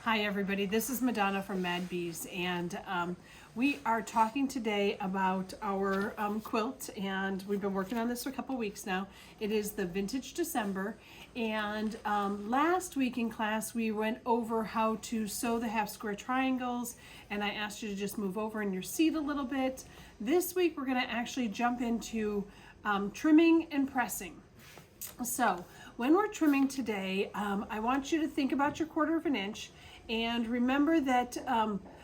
Hi everybody, this is MaDonna from Mad Bees, and we are talking today about our quilt, and we've been working on this for a couple weeks now. It is the Vintage December, and last week in class we went over how to sew the half square triangles, and I asked you to just move over in your seat a little bit. This week we're going to actually jump into trimming and pressing. So when we're trimming today, I want you to think about your 1/4 of an inch, and remember that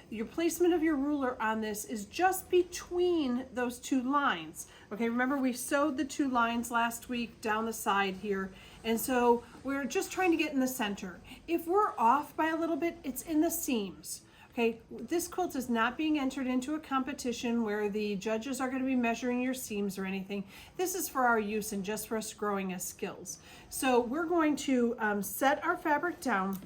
your placement of your ruler on this is just between those two lines. Okay, remember we sewed the two lines last week down the side here, and so we're just trying to get in the center. If we're off by a little bit, it's in the seams. Okay, this quilt is not being entered into a competition where the judges are going to be measuring your seams or anything. This is for our use and just for us growing as skills. So we're going to set our fabric down.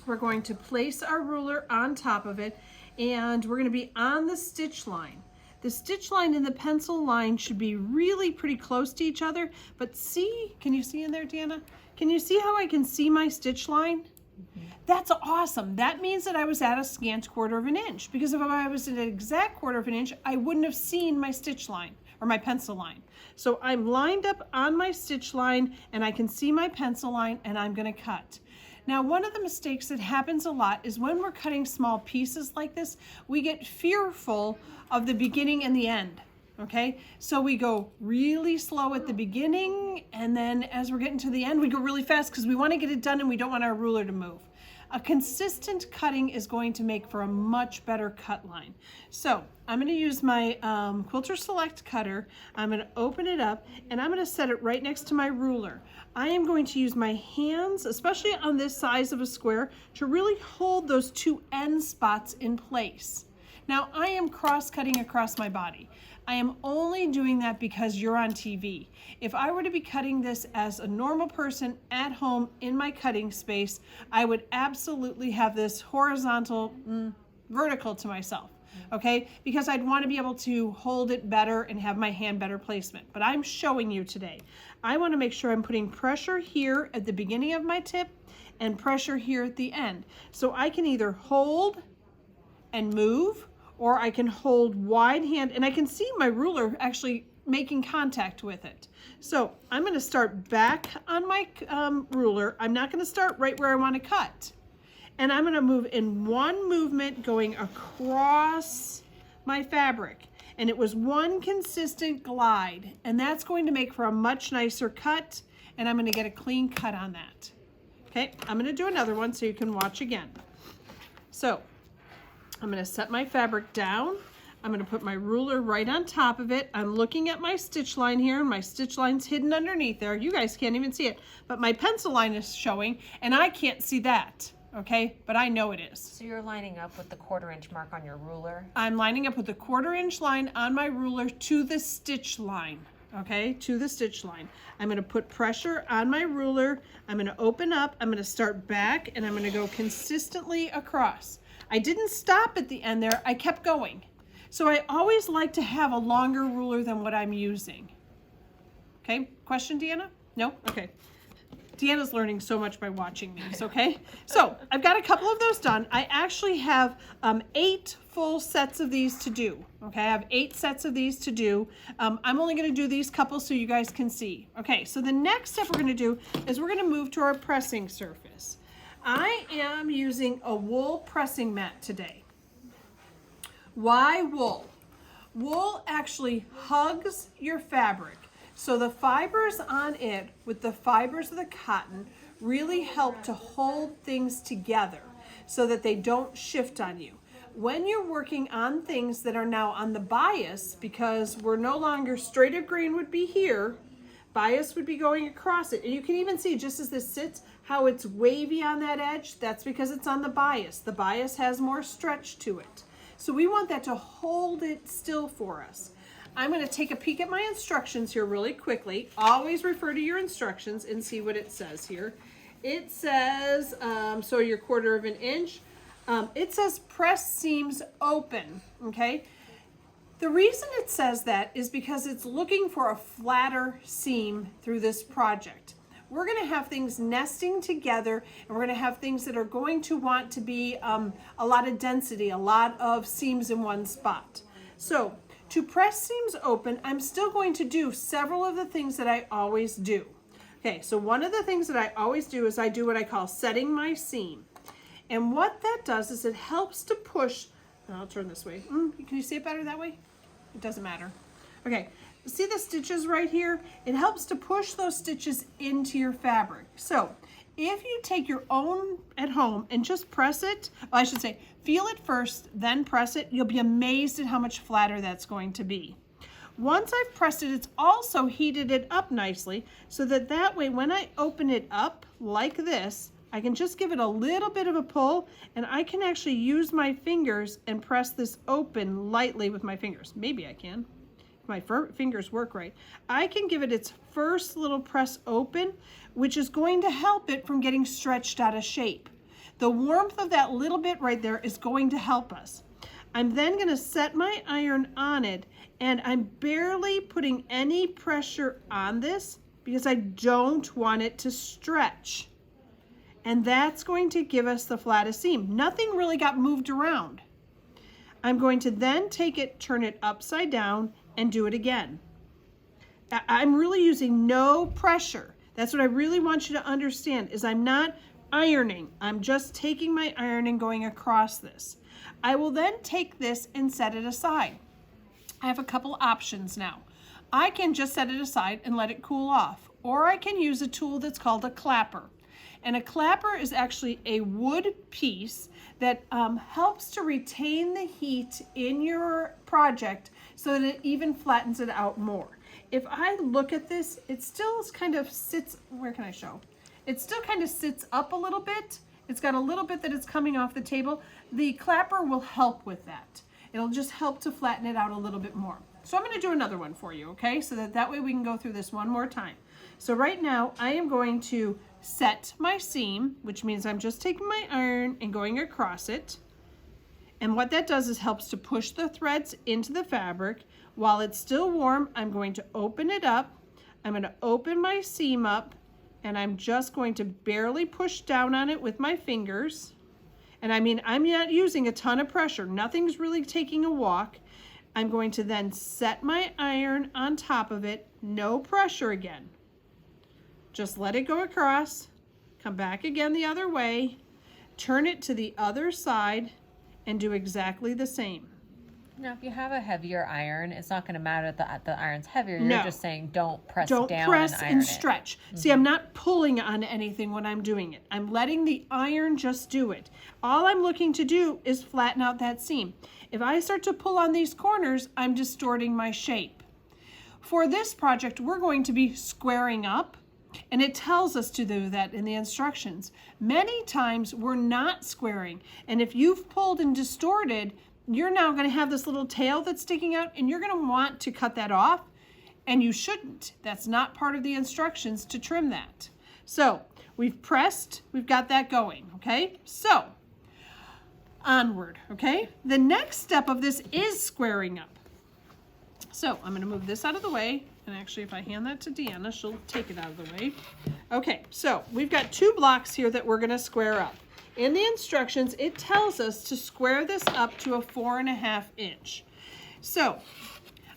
We're going to place our ruler on top of it, and we're going to be on the stitch line. The stitch line and the pencil line should be really pretty close to each other, but see, can you see in there, Deanna? Can you see how I can see my stitch line? That's awesome. That means that I was at a scant 1/4 of an inch, because if I was at an exact 1/4 of an inch, I wouldn't have seen my stitch line or my pencil line. So I'm lined up on my stitch line and I can see my pencil line, and I'm going to cut. Now, one of the mistakes that happens a lot is when we're cutting small pieces like this, we get fearful of the beginning and the end. Okay, so we go really slow at the beginning, and then as we're getting to the end, we go really fast because we want to get it done and we don't want our ruler to move. A consistent cutting is going to make for a much better cut line. So I'm going to use my Quilter Select cutter. I'm going to open it up and I'm going to set it right next to my ruler. I am going to use my hands, especially on this size of a square, to really hold those two end spots in place. Now I am cross-cutting across my body. I am only doing that because you're on TV. If I were to be cutting this as a normal person at home in my cutting space, I would absolutely have this horizontal, vertical to myself, okay? Because I'd want to be able to hold it better and have my hand better placement. But I'm showing you today. I want to make sure I'm putting pressure here at the beginning of my tip and pressure here at the end. So I can either hold and move, or I can hold wide hand, and I can see my ruler actually making contact with it. So I'm going to start back on my ruler. I'm not going to start right where I want to cut. And I'm going to move in one movement going across my fabric. And it was one consistent glide. And that's going to make for a much nicer cut. And I'm going to get a clean cut on that. Okay, I'm going to do another one so you can watch again. So I'm going to set my fabric down. I'm going to put my ruler right on top of it. I'm looking at my stitch line here, and my stitch line's hidden underneath there. You guys can't even see it, but my pencil line is showing, and I can't see that, okay? But I know it is. So you're lining up with the 1/4 inch mark on your ruler? I'm lining up with the 1/4 inch line on my ruler to the stitch line, okay? To the stitch line. I'm going to put pressure on my ruler. I'm going to open up. I'm going to start back, and I'm going to go consistently across. I didn't stop at the end there, I kept going. So I always like to have a longer ruler than what I'm using. Okay, question, Deanna? No? Okay. Deanna's learning so much by watching these, okay? So I've got a couple of those done. I actually have 8 full sets of these to do, okay? I have 8 sets of these to do. I'm only gonna do these couple so you guys can see. Okay, so the next step we're gonna do is we're gonna move to our pressing surface. I am using a wool pressing mat today. Why wool? Wool actually hugs your fabric. So the fibers on it with the fibers of the cotton really help to hold things together so that they don't shift on you. When you're working on things that are now on the bias, because we're no longer straight of grain would be here, bias would be going across it. And you can even see just as this sits, how it's wavy on that edge. That's because it's on the bias. The bias has more stretch to it. So we want that to hold it still for us. I'm going to take a peek at my instructions here really quickly. Always refer to your instructions and see what it says here. It says, so your 1/4 of an inch. It says press seams open, okay? The reason it says that is because it's looking for a flatter seam through this project. we're going to have things nesting together, and we're going to have things that are going to want to be a lot of density, a lot of seams in one spot. So to press seams open, I'm still going to do several of the things that I always do. Okay, so one of the things that I always do is I do what I call setting my seam. And what that does is it helps to push, I'll turn this way. Can you see it better that way? It doesn't matter. Okay, see the stitches right here? It helps to push those stitches into your fabric. So if you take your own at home and just press it, well, I should say, feel it first, then press it, you'll be amazed at how much flatter that's going to be. Once I've pressed it, it's also heated it up nicely so that way when I open it up like this, I can just give it a little bit of a pull, and I can actually use my fingers and press this open lightly with my fingers. Maybe I can. If my fingers work right. I can give it its first little press open, which is going to help it from getting stretched out of shape. The warmth of that little bit right there is going to help us. I'm then going to set my iron on it, and I'm barely putting any pressure on this because I don't want it to stretch. And that's going to give us the flattest seam. Nothing really got moved around. I'm going to then take it, turn it upside down, and do it again. I'm really using no pressure. That's what I really want you to understand, is I'm not ironing. I'm just taking my iron and going across this. I will then take this and set it aside. I have a couple options now. I can just set it aside and let it cool off, or I can use a tool that's called a clapper. And a clapper is actually a wood piece that helps to retain the heat in your project so that it even flattens it out more. If I look at this, it still kind of sits, where can I show? It still kind of sits up a little bit. It's got a little bit that is coming off the table. The clapper will help with that. It'll just help to flatten it out a little bit more. So I'm going to do another one for you, okay? So that way we can go through this one more time. So right now I am going to set my seam, which means I'm just taking my iron and going across it. And what that does is helps to push the threads into the fabric. While it's still warm, I'm going to open it up. I'm going to open my seam up, and I'm just going to barely push down on it with my fingers. And I mean, I'm not using a ton of pressure. Nothing's really taking a walk. I'm going to then set my iron on top of it. No pressure again. Just let it go across. Come back again the other way. Turn it to the other side and do exactly the same. Now, if you have a heavier iron, it's not going to matter that the iron's heavier. You're No. just saying don't press Don't down press and iron and it. stretch. See, I'm not pulling on anything when I'm doing it. I'm letting the iron just do it. All I'm looking to do is flatten out that seam. If I start to pull on these corners, I'm distorting my shape. For this project, we're going to be squaring up, and it tells us to do that in the instructions. Many times we're not squaring, and if you've pulled and distorted, you're now going to have this little tail that's sticking out, and you're going to want to cut that off, and you shouldn't. That's not part of the instructions to trim that. So we've pressed, we've got that going, okay? So onward, okay? The next step of this is squaring up. So I'm going to move this out of the way, and actually if I hand that to Deanna, she'll take it out of the way. Okay, so we've got 2 blocks here that we're going to square up. In the instructions, it tells us to square this up to a 4.5 inch. So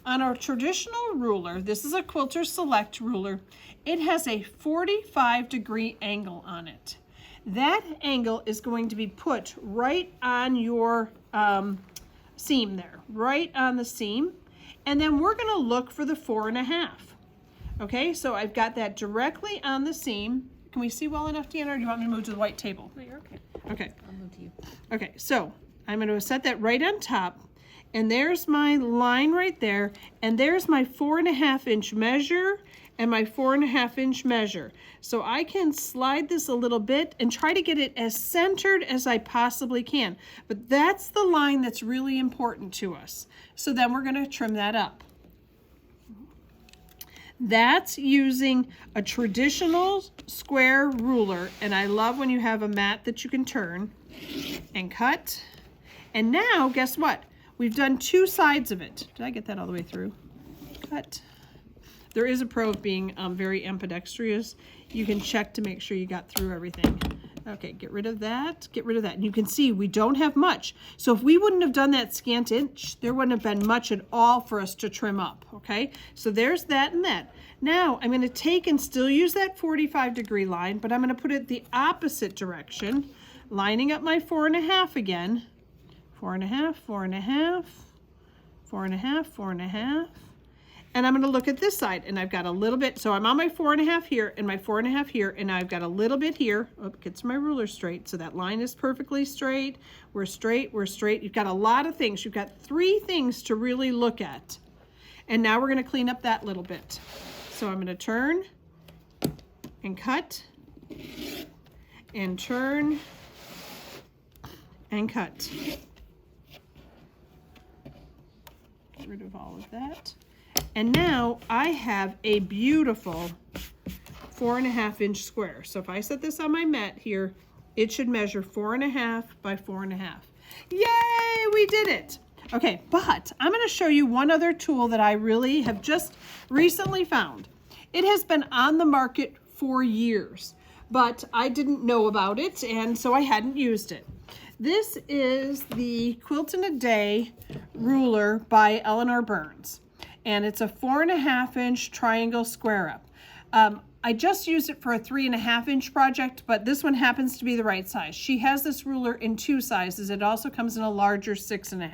on our traditional ruler, this is a Quilter Select ruler, it has a 45-degree angle on it. That angle is going to be put right on your seam there, right on the seam. And then we're going to look for the 4.5. Okay, so I've got that directly on the seam. Can we see well enough, Deanna, or do you want me to move to the white table? No, you're okay. Okay. I'll move to you. Okay, so I'm going to set that right on top, and there's my line right there, and there's my 4.5 inch measure and my 4.5 inch measure. So I can slide this a little bit and try to get it as centered as I possibly can. But that's the line that's really important to us. So then we're going to trim that up. That's using a traditional square ruler, and I love when you have a mat that you can turn and cut. And now, guess what? We've done 2 sides of it. Did I get that all the way through? Cut. there is a pro of being very ambidextrous. You can check to make sure you got through everything. Okay, get rid of that, get rid of that. And you can see we don't have much. So if we wouldn't have done that scant inch, there wouldn't have been much at all for us to trim up, okay? So there's that and that. Now I'm gonna take and still use that 45-degree line, but I'm gonna put it the opposite direction, lining up my 4.5 again. 4.5, 4.5, 4.5, 4.5. And I'm going to look at this side, and I've got a little bit, so I'm on my 4.5 here and my 4.5 here, and I've got a little bit here. Oh, gets my ruler straight, so that line is perfectly straight. We're straight, we're straight. You've got a lot of things. You've got 3 things to really look at. And now we're going to clean up that little bit. So I'm going to turn and cut and turn and cut. Get rid of all of that. And now I have a beautiful 4.5-inch square. So if I set this on my mat here, it should measure 4.5 by 4.5. Yay, we did it. Okay, but I'm going to show you one other tool that I really have just recently found. It has been on the market for years, but I didn't know about it, and so I hadn't used it. This is the Quilt in a Day ruler by Eleanor Burns. And it's a 4.5-inch triangle square up. I just used it for a 3.5-inch project, but this one happens to be the right size. She has this ruler in 2 sizes. It also comes in a larger 6.5.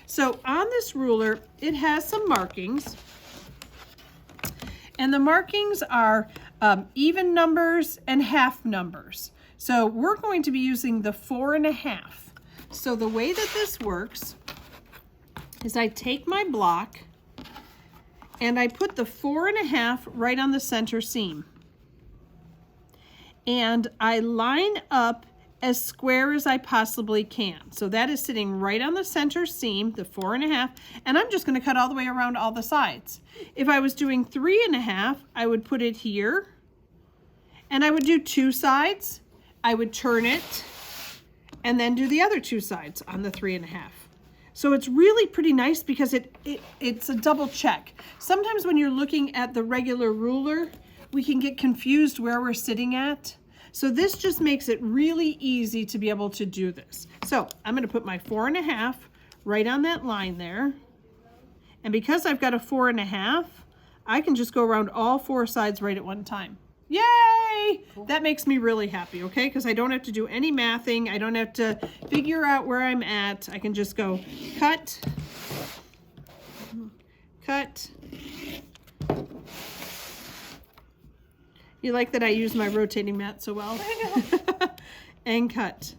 So on this ruler, it has some markings. And the markings are even numbers and half numbers. So we're going to be using the 4.5. So the way that this works is I take my block and I put the 4.5 right on the center seam. And I line up as square as I possibly can. So that is sitting right on the center seam, the 4.5, and I'm just gonna cut all the way around all the sides. If I was doing 3.5, I would put it here, and I would do 2 sides. I would turn it, and then do the other 2 sides on the 3.5. So it's really pretty nice because it's a double check. Sometimes when you're looking at the regular ruler, we can get confused where we're sitting at. So this just makes it really easy to be able to do this. So I'm going to put my 4.5 right on that line there. And because I've got a 4.5, I can just go around all 4 sides right at one time. Yay! Cool. That makes me really happy, okay? Because I don't have to do any mathing. I don't have to figure out where I'm at. I can just go cut, cut. You like that I use my rotating mat so well? I know. And cut.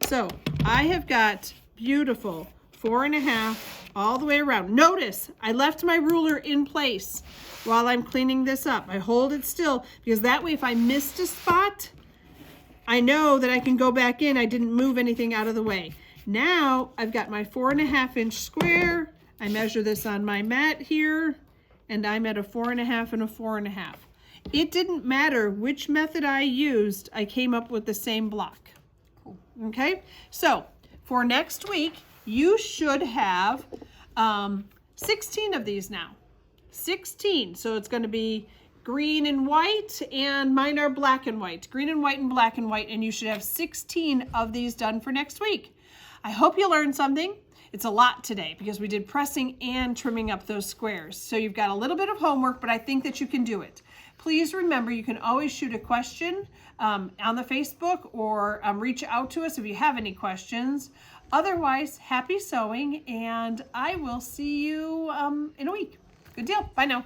So I have got beautiful 4.5 all the way around. Notice I left my ruler in place while I'm cleaning this up. I hold it still because that way if I missed a spot, I know that I can go back in. I didn't move anything out of the way. Now I've got my 4.5-inch square. I measure this on my mat here, and I'm at a 4.5 and a 4.5. It didn't matter which method I used, I came up with the same block. Cool. Okay, so for next week, you should have 16 of these now. 16, so it's going to be green and white, and mine are black and white. Green and white and black and white, and you should have 16 of these done for next week. I hope you learned something. It's a lot today because we did pressing and trimming up those squares. So you've got a little bit of homework, but I think that you can do it. Please remember, you can always shoot a question on the Facebook or reach out to us if you have any questions. Otherwise, happy sewing, and I will see you in a week. Good deal. Bye now.